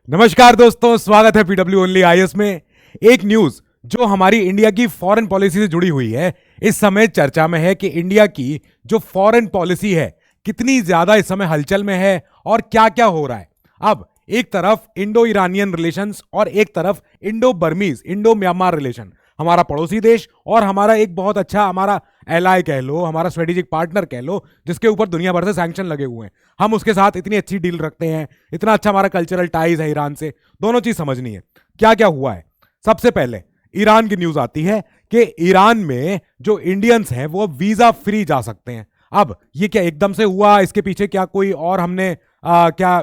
नमस्कार दोस्तों, स्वागत है पीडब्ल्यू ओनली आईएएस में। एक न्यूज जो हमारी इंडिया की फॉरेन पॉलिसी से जुड़ी हुई है, इस समय चर्चा में है कि इंडिया की जो फॉरेन पॉलिसी है कितनी ज्यादा इस समय हलचल में है और क्या क्या हो रहा है। अब एक तरफ इंडो ईरानियन रिलेशंस और एक तरफ Indo Burmese Indo Myanmar relation, हमारा पड़ोसी देश और हमारा एक बहुत अच्छा हमारा एलाय कह लो, हमारा स्ट्रेटेजिक पार्टनर कह लो, जिसके ऊपर दुनिया भर से सैंक्शन लगे हुए हैं। हम उसके साथ इतनी अच्छी डील रखते हैं, इतना अच्छा हमारा कल्चरल टाइज है ईरान से। दोनों चीज समझनी है क्या क्या हुआ है। सबसे पहले ईरान की न्यूज आती है कि ईरान में जो इंडियंस हैं वो वीजा फ्री जा सकते हैं। अब ये क्या एकदम से हुआ, इसके पीछे क्या कोई और हमने क्या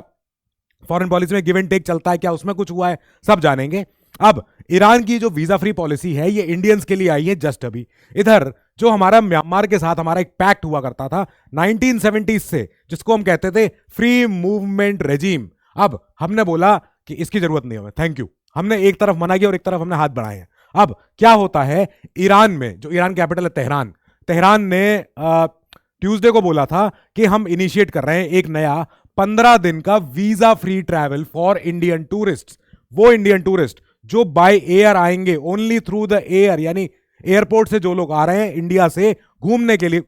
फॉरेन पॉलिसी में गिव एंड टेक चलता है, क्या उसमें कुछ हुआ है, सब जानेंगे। अब ईरान की जो वीजा फ्री पॉलिसी है ये इंडियंस के लिए आई है जस्ट अभी। इधर जो हमारा म्यांमार के साथ हमारा एक पैक्ट हुआ करता था 1970 से, जिसको हम कहते थे फ्री मूवमेंट रेजिम, अब हमने बोला कि इसकी जरूरत नहीं है, थैंक यू। हमने एक तरफ मना किया और एक तरफ हमने हाथ बढ़ाए हैं। अब क्या होता है, ईरान में जो ईरान कैपिटल है तेहरान, तेहरान ने ट्यूसडे को बोला था कि हम इनिशिएट कर रहे हैं एक नया 15 दिन का visa free travel for Indian tourist. वो इंडियन टूरिस्ट जो बाय एयर आएंगे, ओनली थ्रू द एयर, यानी एयरपोर्ट से जो लोग आ रहे हैं इंडिया से घूमने के लिए,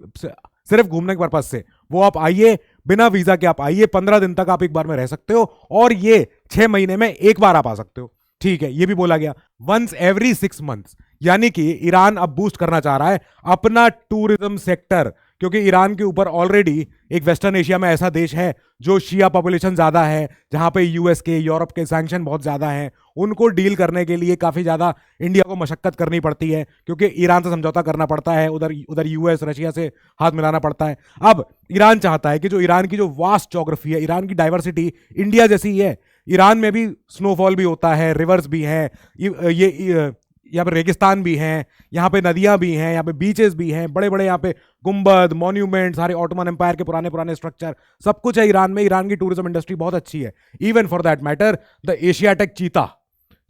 सिर्फ घूमने के पर्पज से, वो आप आइए, बिना वीजा के आप आइए, 15 दिन तक आप एक बार में रह सकते हो और ये 6 महीने में एक बार आप आ सकते हो। ठीक है, ये भी बोला गया वंस एवरी 6 मंथ्स, यानी कि ईरान अब बूस्ट करना चाह रहा है अपना टूरिज्म सेक्टर, क्योंकि ईरान के ऊपर ऑलरेडी एक वेस्टर्न एशिया में ऐसा देश है जो शिया पॉपुलेशन ज्यादा है, जहां पे यूएस के, यूरोप के सैंक्शन बहुत ज्यादा हैं। उनको डील करने के लिए काफी ज्यादा इंडिया को मशक्कत करनी पड़ती है, क्योंकि ईरान से समझौता करना पड़ता है, उधर उधर यूएस रशिया से हाथ मिलाना पड़ता है। अब ईरान चाहता है कि जो ईरान की जो वास्ट ज्योग्राफी है, ईरान की डाइवर्सिटी इंडिया जैसी ही है, ईरान में भी स्नोफॉल भी होता है, रिवर्स भी हैं, ये यहाँ पे रेगिस्तान भी हैं, यहाँ पे नदियाँ भी हैं, यहाँ पे बीचेस भी हैं, बड़े बड़े यहाँ पे गुंबद, मॉन्यूमेंट, सारे ऑटोमन एम्पायर के पुराने पुराने स्ट्रक्चर, सब कुछ है ईरान में। ईरान की टूरिज्म इंडस्ट्री बहुत अच्छी है, even for that matter the Asiatic cheetah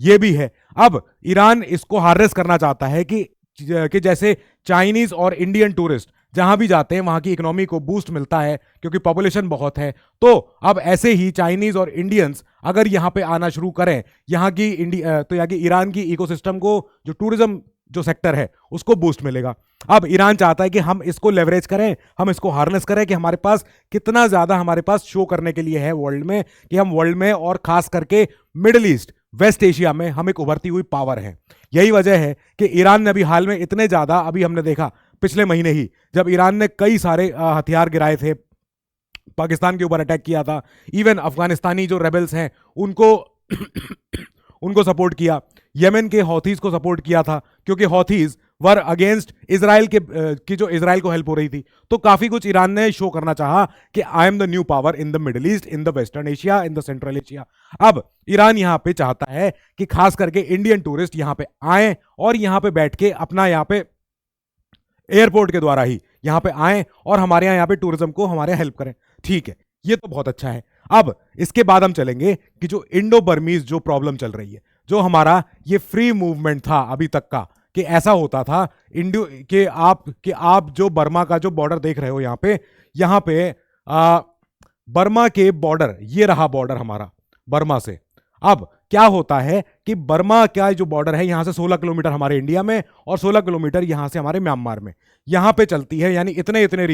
ये भी है। अब ईरान इसको हार्नेस करना चाहता है कि जैसे चाइनीज और इंडियन टूरिस्ट जहां भी जाते हैं वहां की इकोनॉमी को बूस्ट मिलता है, क्योंकि पॉपुलेशन बहुत है। तो अब ऐसे ही चाइनीज और इंडियंस अगर यहां पे आना शुरू करें, यहाँ की ईरान की इकोसिस्टम को, जो टूरिज्म जो सेक्टर है उसको बूस्ट मिलेगा। अब ईरान चाहता है कि हम इसको लेवरेज करें, हम इसको हार्नेस करें, कि हमारे पास कितना ज्यादा हमारे पास शो करने के लिए है वर्ल्ड में, कि हम वर्ल्ड में और खास करके मिडिल ईस्ट, वेस्ट एशिया में हम एक उभरती हुई पावर है। यही वजह है कि ईरान ने अभी हाल में इतने ज्यादा, अभी हमने देखा पिछले महीने ही जब ईरान ने कई सारे हथियार गिराए थे, पाकिस्तान के ऊपर अटैक किया था, इवन अफगानिस्तानी जो रेबल्स हैं उनको उनको सपोर्ट किया, यमन के हौथीज को सपोर्ट किया था, क्योंकि हौथीज वर अगेंस्ट इजराइल की जो इजराइल को हेल्प हो रही थी। तो काफी कुछ ईरान ने शो करना चाहा कि I am the new power in the middle east, in the western Asia, in the central Asia. अब ईरान यहां पे चाहता है कि खास करके इंडियन टूरिस्ट यहां पे आए और यहां पे बैठ के अपना यहां पे एयरपोर्ट के द्वारा ही यहां पे आए और हमारे यहां पे टूरिज्म को हमारे हेल्प करें। ठीक है, ये तो बहुत अच्छा है। अब इसके बाद हम चलेंगे कि जो इंडो बर्मीज जो प्रॉब्लम चल रही है, जो हमारा ये फ्री मूवमेंट था अभी तक का, कि ऐसा होता था इंडो कि आप जो बर्मा का जो बॉर्डर देख रहे हो यहाँ पे बर्मा के बॉर्डर, ये रहा बॉर्डर हमारा बर्मा से। अब क्या होता है कि बर्मा का जो बॉर्डर है यहां से 16 किलोमीटर हमारे इंडिया में और 16 किलोमीटर यहां से हमारे म्यांमार में, यहां पे चलती है, यानी इतने इतने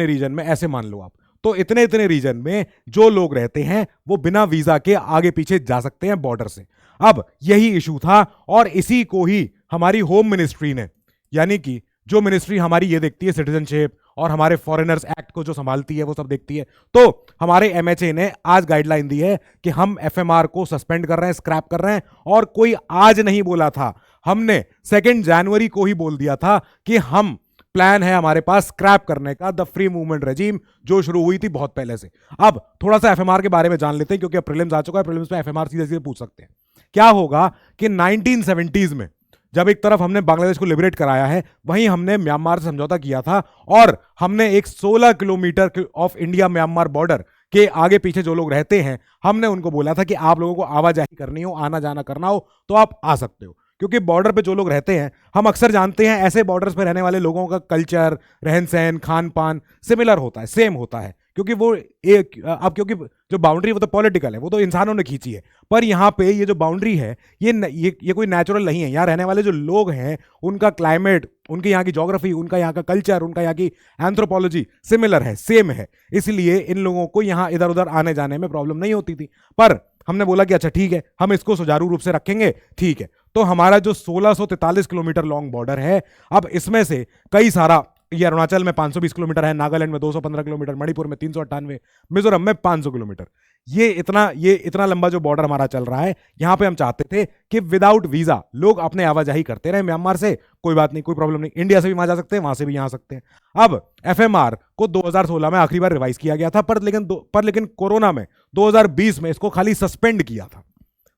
रीजन में ऐसे मान लो आप। तो इतने इतने रीजन में जो लोग रहते हैं वो बिना वीजा के आगे पीछे जा सकते हैं बॉर्डर से। अब यही इशू था और इसी को ही हमारी होम मिनिस्ट्री ने, यानी कि जो मिनिस्ट्री हमारी ये देखती है सिटीजनशिप और हमारे फॉरेनर्स एक्ट को जो संभालती है वो सब देखती है, तो हमारे एमएचए ने आज गाइडलाइन दी है कि हम एफएमआर को सस्पेंड कर रहे हैं, स्क्रैप कर रहे हैं। और कोई आज नहीं बोला था, हमने 2 जनवरी को ही बोल दिया था कि हम प्लान है हमारे पास स्क्रैप करने का द फ्री मूवमेंट रेजिम, जो शुरू हुई थी बहुत पहले से। अब थोड़ा सा एफएमआर के बारे में जान लेते हैं, क्योंकि अब प्रीलिम्स आ चुका है, प्रीलिम्स में एफएमआर सीधे सीधे पूछ सकते हैं। क्या होगा कि 1970s में जब एक तरफ हमने बांग्लादेश को लिबरेट कराया है, वहीं हमने म्यांमार से समझौता किया था और हमने एक 16 kilometre of India Myanmar border के आगे पीछे जो लोग रहते हैं, हमने उनको बोला था कि आप लोगों को आवाजाही करनी हो, आना जाना करना हो तो आप आ सकते हो। क्योंकि बॉर्डर पे जो लोग रहते हैं, हम अक्सर जानते हैं ऐसे बॉर्डर्स पे रहने वाले लोगों का कल्चर, रहन सहन, खान पान सिमिलर होता है, सेम होता है, क्योंकि वो एक अब क्योंकि जो बाउंड्री वो तो पॉलिटिकल है, वो तो इंसानों ने खींची है, पर यहाँ पे ये जो बाउंड्री है ये कोई नेचुरल नहीं है। यहाँ रहने वाले जो लोग हैं उनका क्लाइमेट, उनके यहाँ की ज्योग्राफी, उनका यहाँ का कल्चर, उनका यहाँ की एंथ्रोपोलॉजी सिमिलर है, सेम है, इसलिए इन लोगों को यहाँ इधर उधर आने जाने में प्रॉब्लम नहीं होती थी। पर हमने बोला कि अच्छा ठीक है, हम इसको सुचारू रूप से रखेंगे, ठीक है। तो हमारा जो 1643 किलोमीटर लॉन्ग बॉर्डर है, अब इसमें से कई सारा, ये अरुणाचल में 520 किलोमीटर है, नागालैंड में 215 किलोमीटर, मणिपुर में 398, मिजोरम में 500 किलोमीटर, ये इतना लंबा जो बॉर्डर हमारा चल रहा है, यहां पे हम चाहते थे कि विदाउट वीजा लोग अपने आवाजाही करते रहे म्यांमार से, कोई बात नहीं, कोई प्रॉब्लम नहीं, इंडिया से भी वहां जा सकते हैं, वहां से भी यहां आ सकते हैं। अब एफएमआर को 2016 में आखिरी बार रिवाइज किया गया था, पर लेकिन कोरोना में 2020 में इसको खाली सस्पेंड किया था,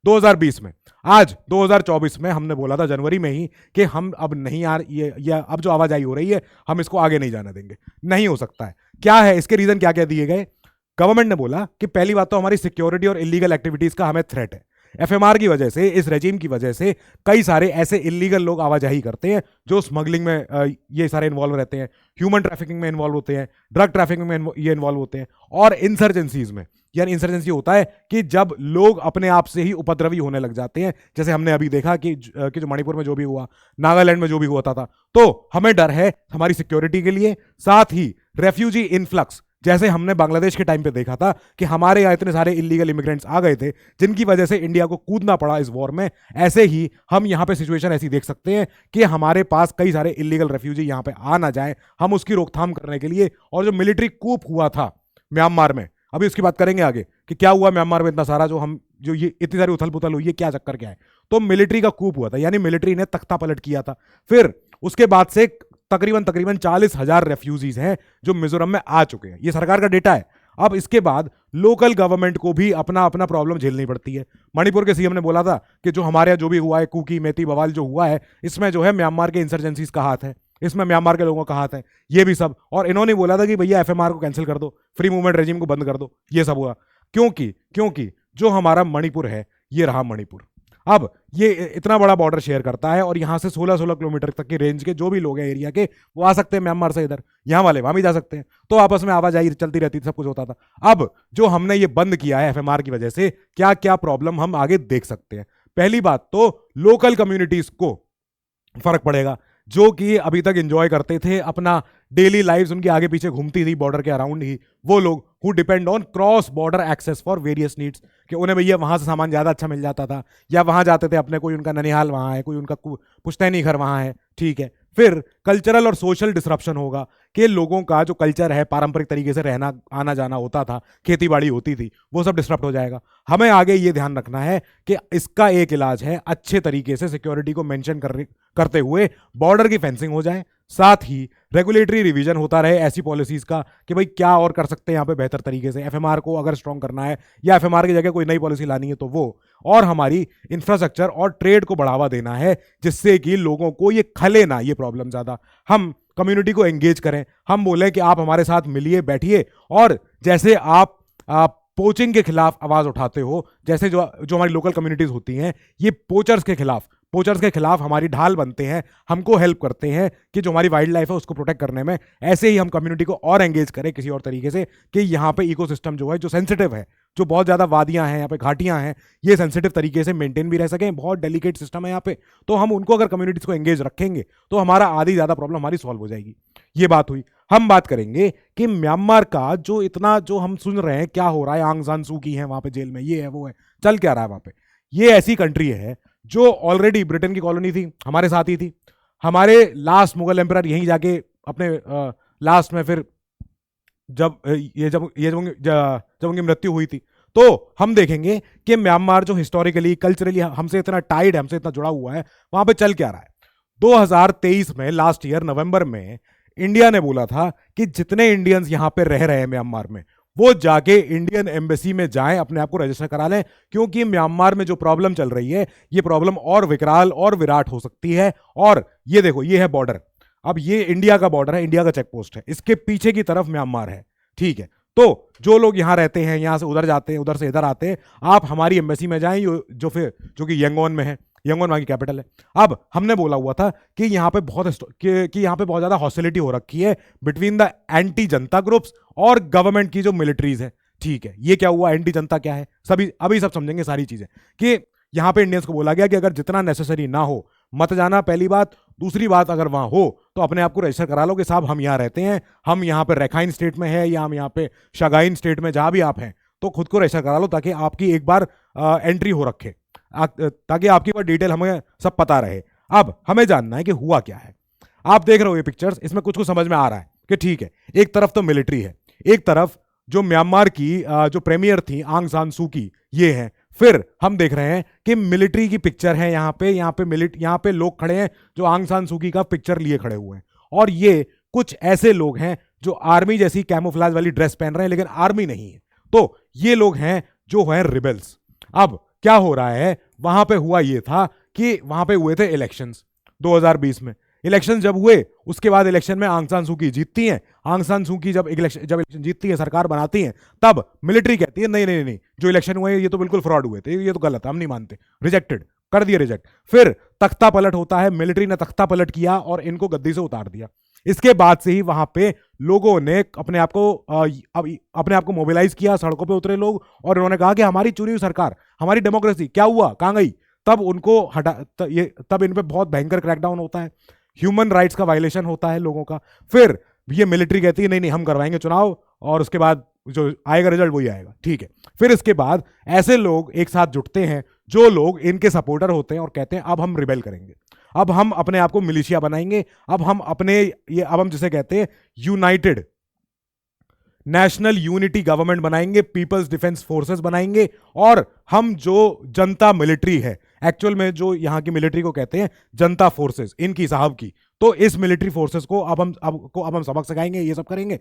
2020 में। आज 2024 में हमने बोला था जनवरी में ही कि हम अब नहीं यार, ये अब जो आवाजाही हो रही है हम इसको आगे नहीं जाने देंगे, नहीं हो सकता है। क्या है इसके रीजन, क्या क्या दिए गए? गवर्नमेंट ने बोला कि पहली बात तो हमारी सिक्योरिटी और इलीगल एक्टिविटीज का हमें थ्रेट है। एफएमआर की वजह से, इस रेजिम की वजह से कई सारे ऐसे इलीगल लोग आवाजाही करते हैं जो स्मगलिंग में ये सारे इन्वॉल्व रहते हैं, ह्यूमन ट्रैफिकिंग में इन्वॉल्व होते हैं, ड्रग ट्रैफिकिंग में ये इन्वॉल्व होते हैं, और इंसर्जेंसीज में। यानी इंसर्जेंसी होता है कि जब लोग अपने आप से ही उपद्रवी होने लग जाते हैं, जैसे हमने अभी देखा कि जो मणिपुर में जो भी हुआ, नागालैंड में जो भी हुआ था। तो हमें डर है हमारी सिक्योरिटी के लिए, साथ ही रेफ्यूजी इनफ्लक्स, जैसे हमने बांग्लादेश के टाइम पे देखा था कि हमारे यहाँ इतने सारे इलीगल इमिग्रेंट्स आ गए थे जिनकी वजह से इंडिया को कूदना पड़ा इस वॉर में। ऐसे ही हम यहाँ पे सिचुएशन ऐसी देख सकते हैं कि हमारे पास कई सारे इलीगल रेफ्यूजी यहाँ पे आ ना जाए, हम उसकी रोकथाम करने के लिए। और जो मिलिट्री कूप हुआ था म्यांमार में, अभी उसकी बात करेंगे आगे कि क्या हुआ म्यांमार में, इतना सारा जो ये इतनी सारी उथल पुथल हुई है, क्या चक्कर क्या है। तो मिलिट्री का कूप हुआ था, यानी मिलिट्री ने तख्ता पलट किया था। फिर उसके बाद से तकरीबन 40,000 रेफ्यूजीज हैं जो मिजोरम में आ चुके हैं, ये सरकार का डेटा है। अब इसके बाद लोकल गवर्नमेंट को भी अपना अपना प्रॉब्लम झेलनी पड़ती है। मणिपुर के सीएम ने बोला था कि जो हमारे यहाँ जो भी हुआ है, कुकी मेती बवाल जो हुआ है, इसमें जो है म्यांमार के इंसर्जेंसीज का हाथ है, इसमें म्यांमार के लोगों का हाथ है, ये भी सब। और इन्होंने बोला था कि भैया एफएमआर को कैंसिल कर दो, फ्री मूवमेंट रेजिम को बंद कर दो, ये सब हुआ। क्योंकि जो हमारा मणिपुर है, ये रहा मणिपुर। अब ये इतना बड़ा बॉर्डर शेयर करता है और यहां से 16-16 किलोमीटर तक की रेंज के जो भी लोग हैं एरिया के, वो आ सकते हैं म्यांमार से इधर, यहाँ वाले वहां भी जा सकते हैं। तो आपस में आवाजाही चलती रहती थी, सब कुछ होता था। अब जो हमने ये बंद किया है एफएमआर की वजह से, क्या क्या प्रॉब्लम हम आगे देख सकते हैं। पहली बात तो लोकल कम्युनिटीज को फर्क पड़ेगा, जो कि अभी तक एंजॉय करते थे अपना डेली लाइव्स, उनकी आगे पीछे घूमती थी बॉर्डर के अराउंड ही, वो लोग who depend on cross border access for various needs, कि उन्हें भैया वहां से सामान ज्यादा अच्छा मिल जाता था, या वहां जाते थे अपने, कोई उनका ननिहाल वहां है, कोई उनका पुश्तैनी घर वहां है, ठीक है। फिर कल्चरल और सोशल डिसरप्शन होगा कि लोगों का जो कल्चर है, पारंपरिक तरीके से रहना आना जाना होता था, खेती बाड़ी होती थी, वो सब डिस्टर्ब हो जाएगा। हमें आगे ये ध्यान रखना है कि इसका एक इलाज है, अच्छे तरीके से सिक्योरिटी को मेंशन करते हुए बॉर्डर की फेंसिंग हो जाए, साथ ही रेगुलेटरी रिवीजन होता रहे ऐसी पॉलिसीज का कि भाई क्या और कर सकते हैं यहाँ पे बेहतर तरीके से। एफएमआर को अगर स्ट्रॉन्ग करना है या एफएमआर की जगह कोई नई पॉलिसी लानी है तो वो, और हमारी इंफ्रास्ट्रक्चर और ट्रेड को बढ़ावा देना है, जिससे कि लोगों को ये खले ना, ये प्रॉब्लम ज्यादा। हम कम्युनिटी को एंगेज करें, हम बोलें कि आप हमारे साथ मिलिए, बैठिए, और जैसे आप पोचिंग के खिलाफ आवाज उठाते हो, जैसे जो हमारी लोकल कम्युनिटीज होती हैं, ये पोचर्स के खिलाफ हमारी ढाल बनते हैं, हमको हेल्प करते हैं कि जो हमारी वाइल्ड लाइफ है उसको प्रोटेक्ट करने में। ऐसे ही हम कम्युनिटी को और एंगेज करें किसी और तरीके से कि यहाँ पे इकोसिस्टम जो है, जो सेंसिटिव है, जो बहुत ज़्यादा वादियाँ हैं यहाँ पे, घाटियाँ हैं, ये सेंसिटिव तरीके से मेंटेन भी रह सकें। बहुत डेलिकेट सिस्टम है यहाँ पे, तो हम उनको अगर कम्युनिटीज को एंगेज रखेंगे तो हमारा आधी ज़्यादा प्रॉब्लम हमारी सॉल्व हो जाएगी। ये बात हुई। हम बात करेंगे कि म्यांमार का जो हम सुन रहे हैं क्या हो रहा है, आंग सान सू की है वहाँ पे जेल में, ये है वो है, चल क्या रहा है वहाँ पे। ये ऐसी कंट्री है जो ऑलरेडी ब्रिटेन की कॉलोनी थी, हमारे साथ ही थी। हमारे लास्ट मुगल एम्परर यहीं जाके अपने लास्ट में, फिर जब उनकी मृत्यु हुई थी, तो हम देखेंगे कि म्यांमार जो हिस्टोरिकली कल्चरली हमसे इतना टाइड है, हमसे इतना जुड़ा हुआ है, वहां पे चल क्या रहा है। 2023 में, लास्ट ईयर नवंबर में, इंडिया ने बोला था कि जितने इंडियंस यहां पे रह रहे हैं म्यांमार में, वो जाके इंडियन एम्बेसी में जाएं, अपने आप को रजिस्टर करा लें, क्योंकि म्यांमार में जो प्रॉब्लम चल रही है, ये प्रॉब्लम और विकराल और विराट हो सकती है। और ये देखो, ये है बॉर्डर, अब ये इंडिया का बॉर्डर है, इंडिया का चेक पोस्ट है, इसके पीछे की तरफ म्यांमार है, ठीक है। तो जो लोग यहाँ रहते हैं, यहाँ से उधर जाते हैं, उधर से इधर आते हैं, आप हमारी एम्बेसी में जाएं, जो कि यंगोन में है, यंगन वहां की कैपिटल है। अब हमने बोला हुआ था कि यहाँ पे कि यहाँ पे बहुत ज्यादा हॉस्टिलिटी हो रखी है between the anti Janata groups और गवर्नमेंट की जो मिलिट्रीज है। ठीक है, ये क्या हुआ, एंटी जनता क्या है, सभी अभी सब समझेंगे सारी चीजें। कि यहाँ पे इंडियंस को बोला गया कि अगर जितना नेसेसरी ना हो मत जाना, पहली बात। दूसरी बात, अगर वहां हो तो अपने आप को रजिस्टर करा लो कि साहब हम यहाँ रहते हैं, हम यहाँ पे रखाइन स्टेट में है या हम यहाँ पे शगाइन स्टेट में, जहां भी आप हैं, तो खुद को रजिस्टर करा लो ताकि आपकी एक बार एंट्री हो रखे, ताकि आपकी बार डिटेल हमें सब पता रहे। अब हमें जानना है कि हुआ क्या है। आप देख रहे हो ये पिक्चर्स, इसमें कुछ कुछ समझ में आ रहा है कि ठीक है, एक तरफ तो मिलिट्री है, एक तरफ जो म्यांमार की जो प्रेमियर थी आंग सान सू की, ये है। फिर हम देख रहे हैं कि मिलिट्री की पिक्चर है यहाँ पे लोग खड़े हैं जो आंग सान सू की का पिक्चर लिए खड़े हुए हैं, और ये कुछ ऐसे लोग हैं जो आर्मी जैसी कैमोफ्लेज वाली ड्रेस पहन रहे हैं लेकिन आर्मी नहीं है। तो ये लोग हैं जो हैं रिबेल्स। अब क्या हो रहा है, वहां पे हुआ ये था कि वहां पे हुए थे इलेक्शंस 2020 में। इलेक्शन जब हुए उसके बाद इलेक्शन में आंग सान सू की जीतती हैं। आंग सान सू की जब इलेक्शन जीतती है, सरकार बनाती हैं, तब मिलिट्री कहती है नहीं नहीं नहीं, जो इलेक्शन हुए ये तो बिल्कुल फ्रॉड हुए थे, ये तो गलत है, हम नहीं मानते, रिजेक्टेड कर दिए, रिजेक्ट। फिर तख्ता पलट होता है, मिलिट्री ने तख्ता पलट किया और इनको गद्दी से उतार दिया। इसके बाद से ही वहां पे लोगों ने अपने आप को मोबिलाइज किया, सड़कों पे उतरे लोग, और उन्होंने कहा कि हमारी चुनी हुई सरकार, हमारी डेमोक्रेसी क्या हुआ, कहां गई। तब उनको तब इन पे बहुत भयंकर क्रैकडाउन होता है, ह्यूमन राइट्स का वायलेशन होता है लोगों का। फिर ये मिलिट्री कहती है नहीं नहीं हम करवाएंगे चुनाव, और उसके बाद जो आएगा रिजल्ट वही आएगा। ठीक है, फिर इसके बाद ऐसे लोग एक साथ जुटते हैं जो लोग इनके सपोर्टर होते हैं और कहते हैं अब हम रिबेल करेंगे, अब हम अपने आप को मिलिशिया बनाएंगे, अब हम जिसे कहते हैं यूनाइटेड नेशनल यूनिटी गवर्नमेंट बनाएंगे, पीपल्स डिफेंस फोर्सेस बनाएंगे, और हम जो जनता मिलिट्री है, एक्चुअल में जो यहाँ की मिलिट्री को कहते हैं जनता फोर्सेस, इनकी साहब की, तो इस मिलिट्री फोर्सेस को अब हम सबक सिखाएंगे, ये सब करेंगे।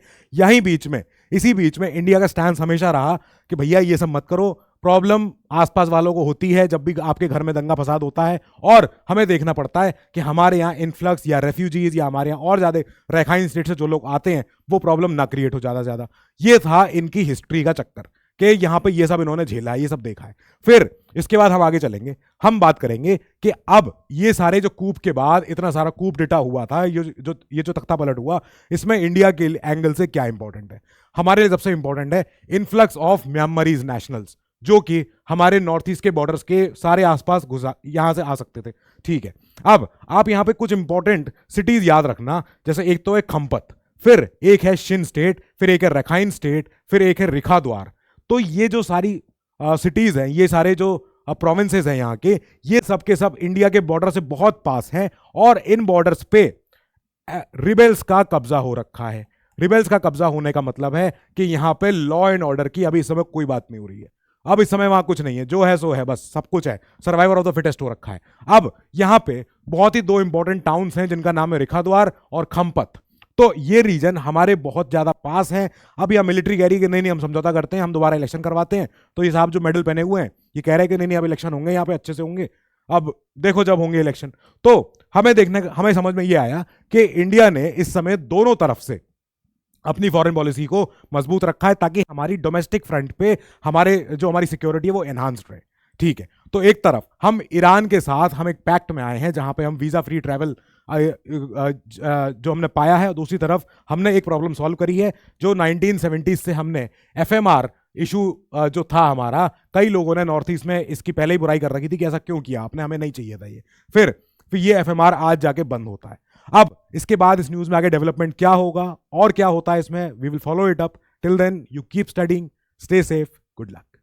इसी बीच में इंडिया का स्टैंड हमेशा रहा कि भैया ये सब मत करो, प्रॉब्लम आसपास वालों को होती है जब भी आपके घर में दंगा फसाद होता है, और हमें देखना पड़ता है कि हमारे यहाँ इन्फ्लक्स या रेफ्यूजीज या हमारे यहाँ और ज्यादा रखाइन स्टेट से जो लोग आते हैं वो प्रॉब्लम ना क्रिएट हो ज्यादा ज्यादा। ये था इनकी हिस्ट्री का चक्कर कि यहाँ पे ये सब इन्होंने झेला है, ये सब देखा है। फिर इसके बाद हम आगे चलेंगे, हम बात करेंगे कि अब ये सारे जो कूप के बाद इतना सारा कूप डेटा हुआ था, ये जो तख्ता पलट हुआ, इसमें इंडिया के एंगल से क्या इंपॉर्टेंट है। हमारे लिए सबसे इंपॉर्टेंट है इन्फ्लक्स ऑफ म्यांमारीज नेशनल्स, जो कि हमारे नॉर्थ ईस्ट के बॉर्डर्स के सारे आसपास यहां से आ सकते थे। ठीक है, अब आप यहां पे कुछ इंपॉर्टेंट सिटीज याद रखना, जैसे एक तो है खम्पत, फिर एक है शिन स्टेट, फिर एक है रखाइन स्टेट, फिर एक है रिखाद्वार। तो ये जो सारी सिटीज हैं, ये सारे जो प्रोविंसेस हैं यहाँ के, ये सब के सब इंडिया के बॉर्डर से बहुत पास हैं, और इन बॉर्डर्स पे रिबेल्स का कब्जा हो रखा है। रिबेल्स का कब्जा होने का मतलब है कि यहाँ पे लॉ एंड ऑर्डर की अभी इस समय कोई बात नहीं हो रही है। अब इस समय वहां कुछ नहीं है, जो है सो है, बस सब कुछ है, सर्वाइवर ऑफ द फिटेस्ट हो रखा है। अब यहाँ पे बहुत ही दो इंपॉर्टेंट टाउन्स हैं जिनका नाम है रिखाद्वार और खम्पत। तो ये रीजन हमारे बहुत ज्यादा पास है। अब यह मिलिट्री कह रही है कि नहीं नहीं हम समझौता करते हैं, हम दोबारा इलेक्शन करवाते हैं। तो ये साहब जो मेडल पहने हुए हैं ये कह रहे हैं कि नहीं नहीं अब इलेक्शन होंगे, यहाँ पे अच्छे से होंगे। अब देखो जब होंगे इलेक्शन तो हमें समझ में ये आया कि इंडिया ने इस समय दोनों तरफ से अपनी फॉरेन पॉलिसी को मजबूत रखा है, ताकि हमारी डोमेस्टिक फ्रंट पे हमारी सिक्योरिटी है वो एनहांस्ड रहे। ठीक है, तो एक तरफ हम ईरान के साथ हम एक पैक्ट में आए हैं जहां पे हम वीजा फ्री ट्रैवल जो हमने पाया है, और दूसरी तरफ हमने एक प्रॉब्लम सॉल्व करी है जो 1970s से हमने एफएमआर इशू जो था हमारा, कई लोगों ने नॉर्थ ईस्ट में इसकी पहले ही बुराई कर रखी थी कि ऐसा क्यों किया आपने, हमें नहीं चाहिए था ये। फिर ये एफएमआर आज जाके बंद होता है। अब इसके बाद इस न्यूज में आगे डेवलपमेंट क्या होगा और क्या होता है इसमें, we will follow it up. Till then you keep studying, stay safe, good luck.